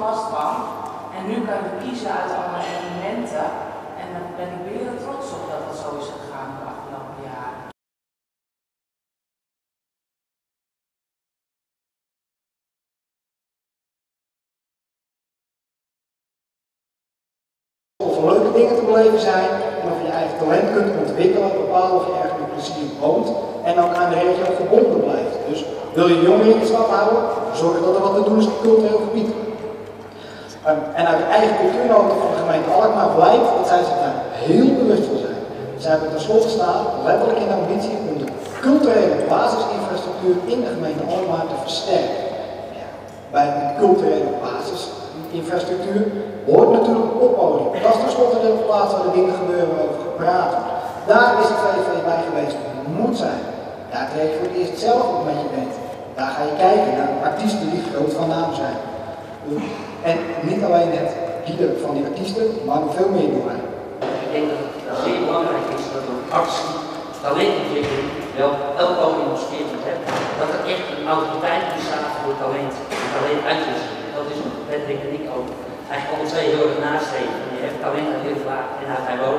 vast kan. En nu kan je kiezen uit alle evenementen. En dan ben ik weer trots op dat het zo is gegaan de afgelopen jaren. Of er leuke dingen te beleven zijn en of je eigen talent kunt ontwikkelen, bepalen of je ergens met plezier woont en ook aan de regio gebonden blijft. Dus wil je jongeren in de stad houden, zorg dat er wat te doen is op cultureel gebied. En uit de eigen cultuurnota van de gemeente Alkmaar blijkt dat zij zich daar heel bewust van zijn. Zij hebben tenslotte staan letterlijk in de ambitie om de culturele basisinfrastructuur in de gemeente Alkmaar te versterken. Ja, bij de culturele basisinfrastructuur hoort natuurlijk een poppodium. Dat is tenslotte de plaats waar de dingen gebeuren waarover gepraat wordt. Daar is het VVV bij geweest, moet zijn. Daar trek je voor het eerst zelf op met je bent. Daar ga je kijken naar artiesten die groot van naam zijn. En niet alleen het bieden van die artiesten, maar nog veel meer doen wij. Ik denk dat het zeer belangrijk is dat een arts talentontwikkeling wel elk podium als veertig hebt, dat er echt een autoriteit bestaat voor talent en talentuitwisseling. Dat is wat Patrick en ik ook eigenlijk alle twee heel erg nastreven. Je hebt talent uit heel vaak en uit HIWO.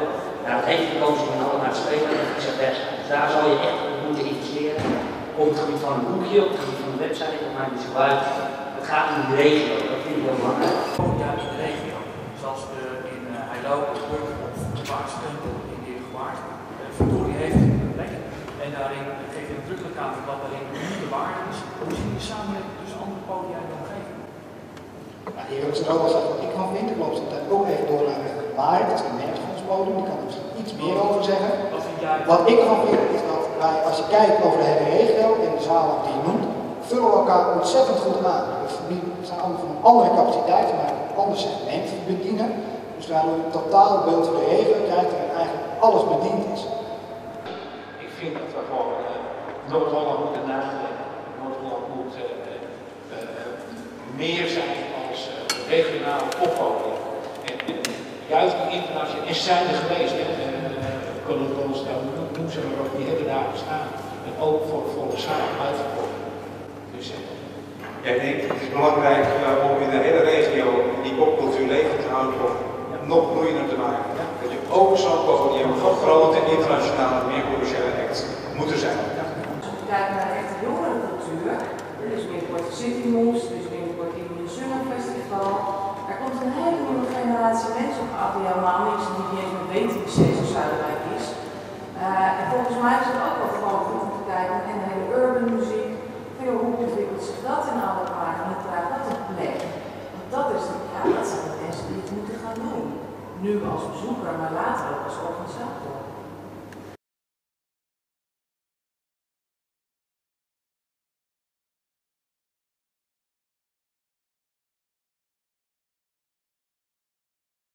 Nou, dat heeft gekozen om in allemaal te spelen en vice versa. Dus daar zal je echt op moeten investeren. Op het gebied van een boekje, op het gebied van een website, dat maakt niet zo uit. Het gaat om de regio, dat vind ik heel belangrijk. Ja, in de regio, zoals we in HIWO, Burg of de Paardenstempel in Heergewaard. Victoria heeft een plek en daarin geeft een drukkelijk aan dat daarin unieke waarde is. Hoe zie je samenwerking tussen andere podia in de omgeving? Nou, hier wil ik zo wel zeggen wat ik van vind. Ik loop zo meteen ook even door naar de Waard, dat is de merkfondspodium, die kan er misschien iets meer over zeggen. Wat ik van vind is dat wij, als je kijkt over de hele regio en de zalen die je noemt, vullen elkaar ontzettend goed aan. Die zijn allemaal van een andere capaciteit, maar een ander segment bedienen. Dus waardoor je een totaal beeld van de regio krijgt en eigenlijk alles bediend is. Ik vind dat we gewoon Noord-Holland moeten nadenken. Noord-Holland moet meer zijn als regionale poppodium. En juist die internationale, en zijn er geweest, noem ze maar ook, die hebben daar gestaan. En ook voor de volle zaal uitverkocht. Dus jij denkt het is belangrijk om in de hele regio die popcultuur levend te houden of nog bloeiender te maken. Dat je ook zo'n podium van grote internationale, meer commerciële acts moet er zijn. Als we kijken naar de echte jongerencultuur, er is binnenkort de City Moves, er is binnenkort het Summer Festival. Er komt een hele nieuwe generatie mensen op af die helemaal niks die niet eens meer weten wie Cesar Zuiderwijk is. En volgens mij is het ook wel gewoon goed om te kijken naar de hele urban muziek. Hoe ontwikkelt zich dat in Alkmaar en hoe krijgt dat een plek? Want dat zijn de mensen die het moeten gaan doen. Nu als bezoeker, maar later ook als